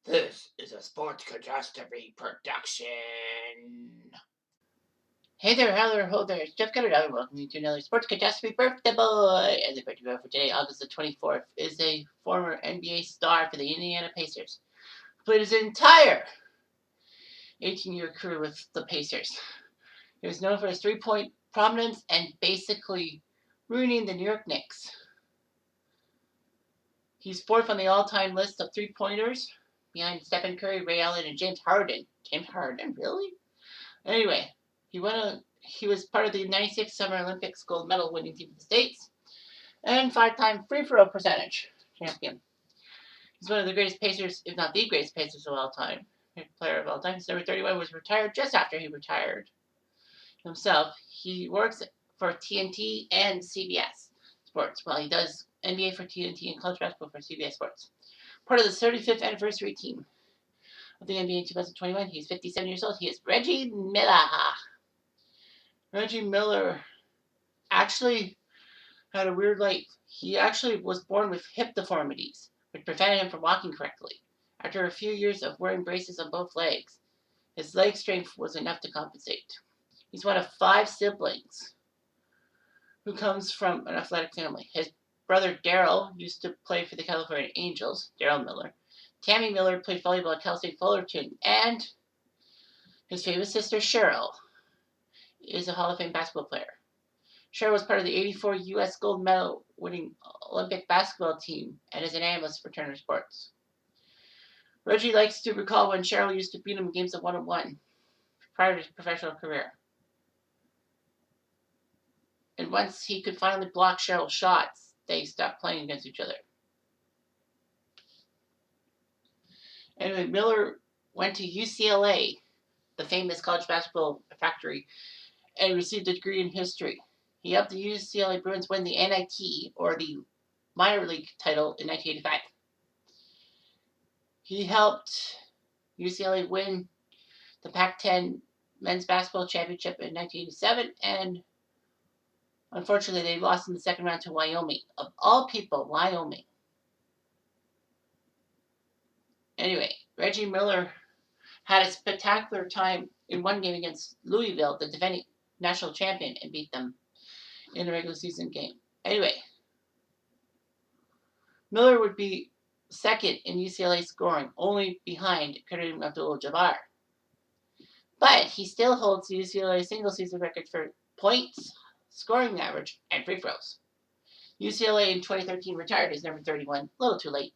This is a Sports Catastrophe production. Hey there, hello there, ho there, it's Jeff Cutter, and welcome you to another Sports Catastrophe Birthday Boy. And the birthday boy for today, August the 24th, is a former NBA star for the Indiana Pacers, who played his entire 18-year career with the Pacers. He was known for his three-point prominence and basically ruining the New York Knicks. He's fourth on the all-time list of three-pointers, behind Stephen Curry, Ray Allen, and James Harden. James Harden, really? Anyway, he was part of the 96 Summer Olympics gold medal winning team of the States and five-time free throw percentage champion. He's one of the greatest Pacers, if not the greatest Pacers of all time. Player of all time. His number 31 was retired just after he retired himself. He works for TNT and CBS Sports. Well, he does NBA for TNT and college basketball for CBS Sports. Part of the 35th anniversary team of the NBA in 2021. He's 57 years old. He is Reggie Miller. Reggie Miller actually had a weird life. He actually was born with hip deformities, which prevented him from walking correctly. After a few years of wearing braces on both legs, his leg strength was enough to compensate. He's one of 5 siblings who comes from an athletic family. His brother Daryl used to play for the California Angels, Daryl Miller. Tammy Miller played volleyball at Cal State Fullerton, and his famous sister Cheryl is a Hall of Fame basketball player. Cheryl was part of the '84 U.S. gold medal winning Olympic basketball team and is an analyst for Turner Sports. Reggie likes to recall when Cheryl used to beat him in games of 1-on-1 prior to his professional career. And once he could finally block Cheryl's shots, they stopped playing against each other. Anyway, Miller went to UCLA, the famous college basketball factory, and received a degree in history. He helped the UCLA Bruins win the NIT, or the minor league title, in 1985. He helped UCLA win the Pac-10 men's basketball championship in 1987, and unfortunately they lost in the second round to Wyoming. Of all people, Wyoming. Anyway, Reggie Miller had a spectacular time in one game against Louisville, the defending national champion, and beat them in the regular season game. Anyway, Miller would be second in UCLA scoring, only behind Kareem Abdul-Jabbar. But he still holds the UCLA single-season record for points, scoring average, and free throws. UCLA in 2013 retired his number 31, a little too late.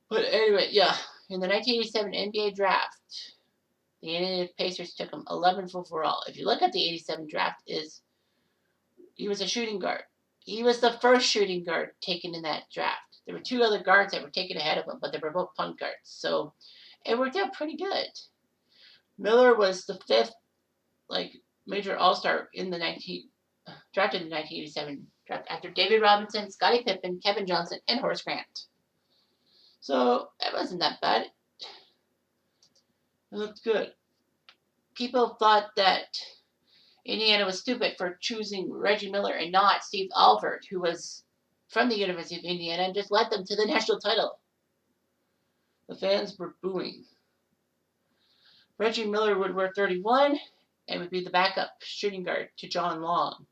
But anyway, yeah, in the 1987 NBA draft, the Indiana Pacers took him 11th overall. If you look at the '87 draft, he was a shooting guard. He was the first shooting guard taken in that draft. There were 2 other guards that were taken ahead of him, but they were both point guards. So it worked out pretty good. Miller was the 5th major All-Star in the drafted in the 1987 draft after David Robinson, Scottie Pippen, Kevin Johnson, and Horace Grant. So it wasn't that bad. It looked good. People thought that Indiana was stupid for choosing Reggie Miller and not Steve Alford, who was from the University of Indiana and just led them to the national title. The fans were booing. Reggie Miller would wear 31 and would be the backup shooting guard to John Long.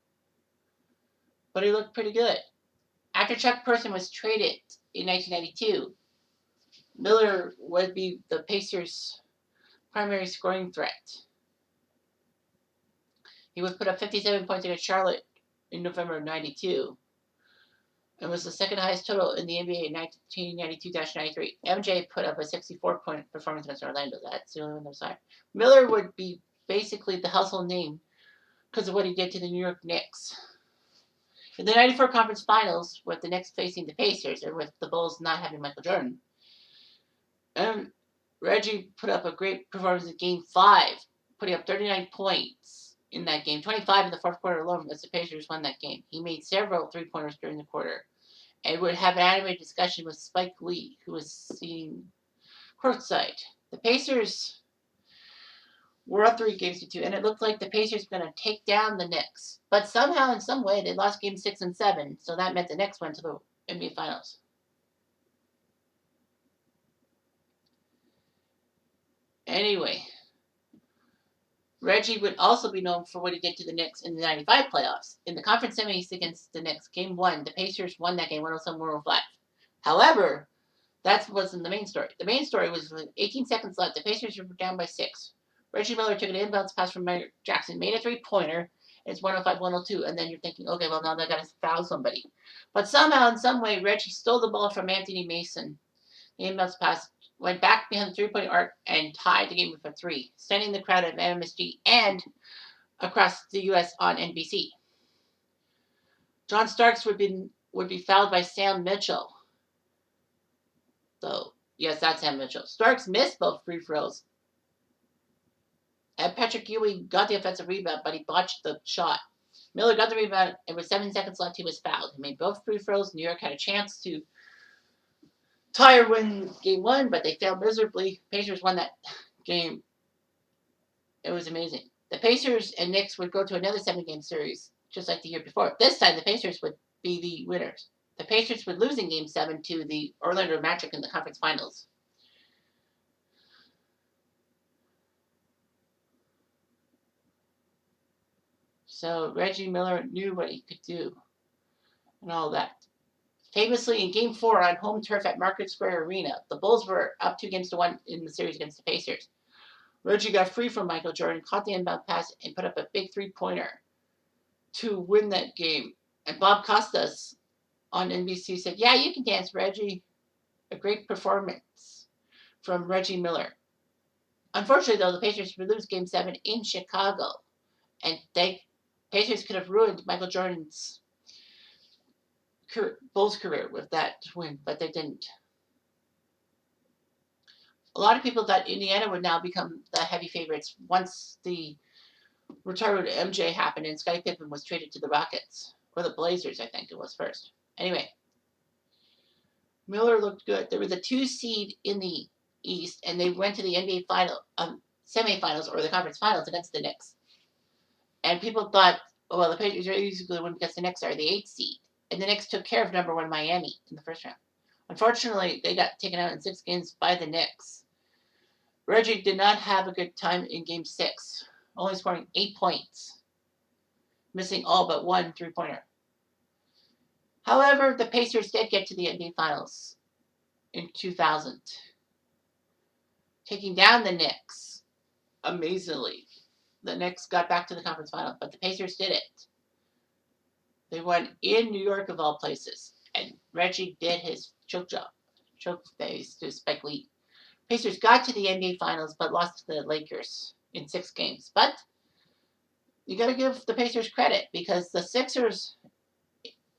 But he looked pretty good. After Chuck Person was traded in 1992, Miller would be the Pacers' primary scoring threat. He would put up 57 points against Charlotte in November of '92 and was the second highest total in the NBA in 1992-93. MJ put up a 64-point performance against Orlando. That's the only one that was higher. Miller would be basically the household name because of what he did to the New York Knicks. In the '94 conference finals, with the Knicks facing the Pacers, and with the Bulls not having Michael Jordan, Reggie put up a great performance in Game 5, putting up 39 points in that game, 25 in the fourth quarter alone, as the Pacers won that game. He made several three-pointers during the quarter and would have an animated discussion with Spike Lee, who was sitting courtside. The Pacers were up 3-2, and it looked like the Pacers were going to take down the Knicks. But somehow, in some way, they lost Game 6 and 7, so that meant the Knicks went to the NBA Finals. Anyway, Reggie would also be known for what he did to the Knicks in the 95 playoffs. In the conference semis against the Knicks, game 1, the Pacers won that game 107-105. However, that wasn't the main story. The main story was with 18 seconds left. The Pacers were down by 6. Reggie Miller took an inbounds pass from Mike Jackson, made a three-pointer. It's 105-102, and then you're thinking, okay, well, now they got to foul somebody. But somehow, in some way, Reggie stole the ball from Anthony Mason. The inbounds pass went back behind the three-point arc and tied the game with a 3, sending the crowd at MSG and across the U.S. on NBC. John Starks would be fouled by Sam Mitchell. So, yes, that's Sam Mitchell. Starks missed both free throws. And Patrick Ewing got the offensive rebound, but he botched the shot. Miller got the rebound, and with 7 seconds left, he was fouled. He made both free throws. New York had a chance to tie or win game 1, but they failed miserably. Pacers won that game. It was amazing. The Pacers and Knicks would go to another 7-game series, just like the year before. This time, the Pacers would be the winners. The Pacers would lose in Game 7 to the Orlando Magic in the conference finals. So Reggie Miller knew what he could do and all that. Famously, in Game 4 on home turf at Market Square Arena, the Bulls were up 2-1 in the series against the Pacers. Reggie got free from Michael Jordan, caught the inbound pass, and put up a big three-pointer to win that game. And Bob Costas on NBC said, "Yeah, you can dance, Reggie." A great performance from Reggie Miller. Unfortunately, though, the Pacers would lose Game 7 in Chicago. And Pacers could have ruined Michael Jordan's Bulls career with that win, but they didn't. A lot of people thought Indiana would now become the heavy favorites once the retirement of MJ happened and Scottie Pippen was traded to the Rockets. Or the Blazers, I think it was first. Anyway, Miller looked good. There was a 2 seed in the East, and they went to the NBA semifinals or the conference finals against the Knicks. And people thought, well, the Pacers are easily going to win because the Knicks are the 8th seed. And the Knicks took care of number 1 Miami in the first round. Unfortunately, they got taken out in 6 games by the Knicks. Reggie did not have a good time in Game 6, only scoring 8 points, missing all but 1 three-pointer. However, the Pacers did get to the NBA Finals in 2000, taking down the Knicks. Amazingly, the Knicks got back to the conference final, but the Pacers did it. They won in New York, of all places, and Reggie did his choke phase to Spike Lee. Pacers got to the NBA Finals, but lost to the Lakers in 6 games. But you got to give the Pacers credit because the Sixers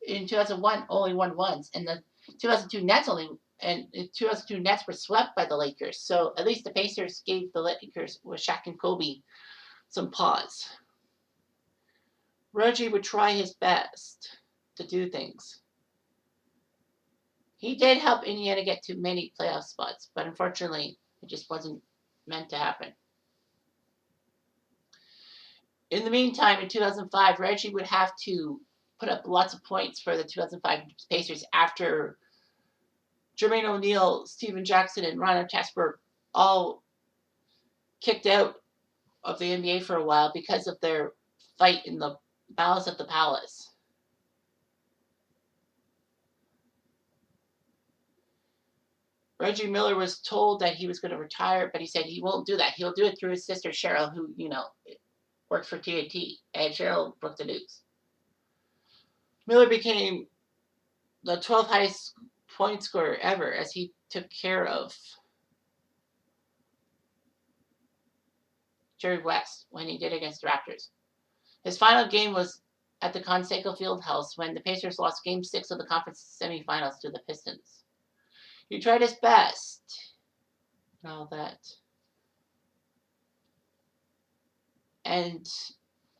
in 2001 only won once, and the 2002 Nets were swept by the Lakers. So at least the Pacers gave the Lakers with Shaq and Kobe some pause. Reggie would try his best to do things. He did help Indiana get to many playoff spots, but unfortunately, it just wasn't meant to happen. In the meantime, in 2005, Reggie would have to put up lots of points for the 2005 Pacers after Jermaine O'Neal, Steven Jackson, and Ron Artest were all kicked out of the NBA for a while because of their fight in the Malice at the Palace. Reggie Miller was told that he was going to retire, but he said he won't do that. He'll do it through his sister Cheryl, who, works for TNT, and Cheryl broke the news. Miller became the 12th highest point scorer ever as he took care of Jerry West when he did against the Raptors. His final game was at the Conseco Fieldhouse when the Pacers lost Game 6 of the conference semifinals to the Pistons. He tried his best and all that. And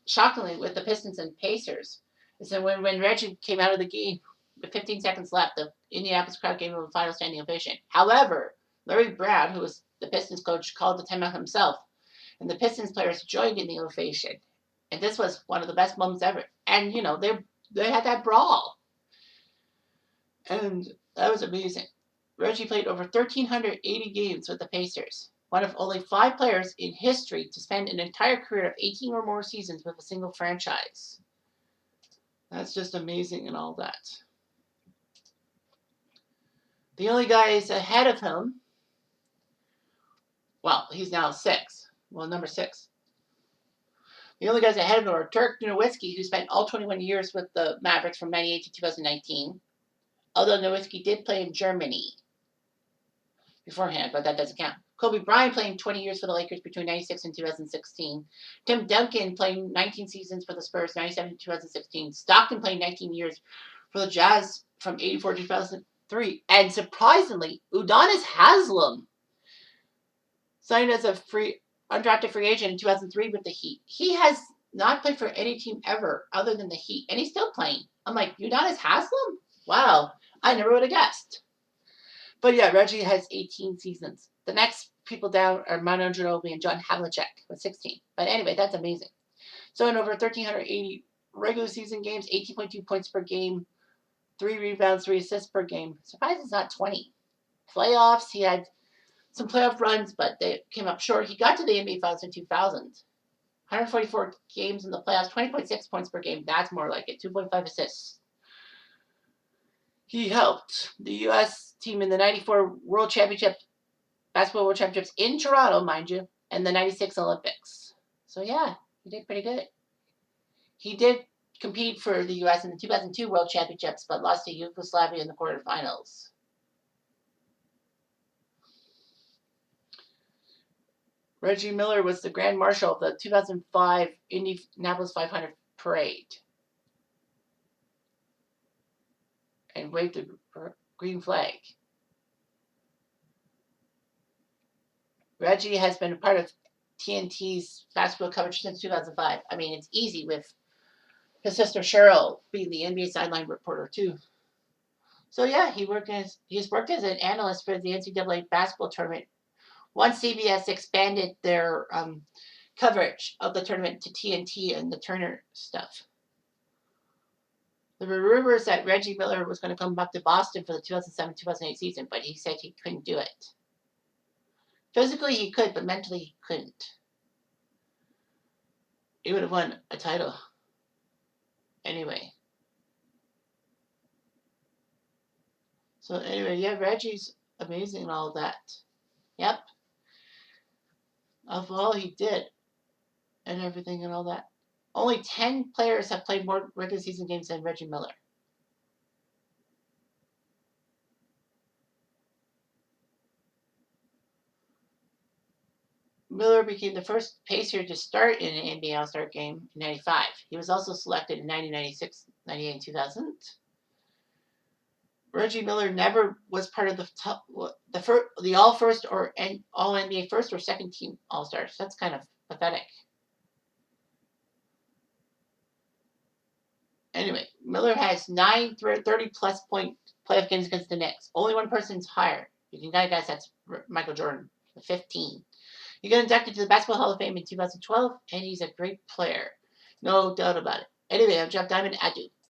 shockingly, with the Pistons and Pacers, is that when Reggie came out of the game with 15 seconds left, the Indianapolis crowd gave him a final standing ovation. However, Larry Brown, who was the Pistons coach, called the timeout himself, and the Pistons players joined in the ovation. And this was one of the best moments ever. And, they had that brawl. And that was amazing. Reggie played over 1,380 games with the Pacers. one of only 5 players in history to spend an entire career of 18 or more seasons with a single franchise. That's just amazing and all that. The only guys ahead of him, well, he's now 6. Well, number 6. The only guys ahead of him are Dirk Nowitzki, who spent all 21 years with the Mavericks from 98 to 2019. Although Nowitzki did play in Germany beforehand, but that doesn't count. Kobe Bryant playing 20 years for the Lakers between 96 and 2016. Tim Duncan playing 19 seasons for the Spurs, 97 to 2016. Stockton playing 19 years for the Jazz from 84 to 2003. And surprisingly, Udonis Haslem signed as a undrafted free agent in 2003 with the Heat. He has not played for any team ever other than the Heat, and he's still playing. I'm like, Udonis Haslem? Wow, I never would have guessed. But yeah, Reggie has 18 seasons. The next people down are Manu Ginobili and John Havlicek with 16. But anyway, that's amazing. So in over 1,380 regular season games, 18.2 points per game, 3 rebounds, 3 assists per game. Surprised it's not 20. Playoffs, he had some playoff runs, but they came up short. He got to the NBA Finals in 2000. 144 games in the playoffs, 20.6 points per game. That's more like it. 2.5 assists. He helped the U.S. team in the 94 World Championship, Basketball World Championships in Toronto, mind you, and the 96 Olympics. So yeah, he did pretty good. He did compete for the U.S. in the 2002 World Championships, but lost to Yugoslavia in the quarterfinals. Reggie Miller was the Grand Marshal of the 2005 Indianapolis 500 parade and waved the green flag. Reggie has been a part of TNT's basketball coverage since 2005. I mean, it's easy with his sister Cheryl being the NBA sideline reporter too. So yeah, he's worked as an analyst for the NCAA basketball tournament. Once CBS expanded their coverage of the tournament to TNT and the Turner stuff. There were rumors that Reggie Miller was going to come back to Boston for the 2007-2008 season, but he said he couldn't do it. Physically he could, but mentally he couldn't. He would have won a title. Anyway. So anyway, yeah, Reggie's amazing and all that. Yep. Of all he did and everything and all that. Only 10 players have played more regular season games than Reggie Miller. Miller became the first Pacer to start in an NBA All-Star game in 95. He was also selected in 1996, 98, and 2000. Reggie Miller never was part of the all-first or all-NBA first or second team All-Stars. That's kind of pathetic. Anyway, Miller has 9 30-plus point playoff games against the Knicks. Only one person's higher. You can guess that's Michael Jordan, 15. He got inducted to the Basketball Hall of Fame in 2012, and he's a great player. No doubt about it. Anyway, I'm Jeff Diamond. Adieu.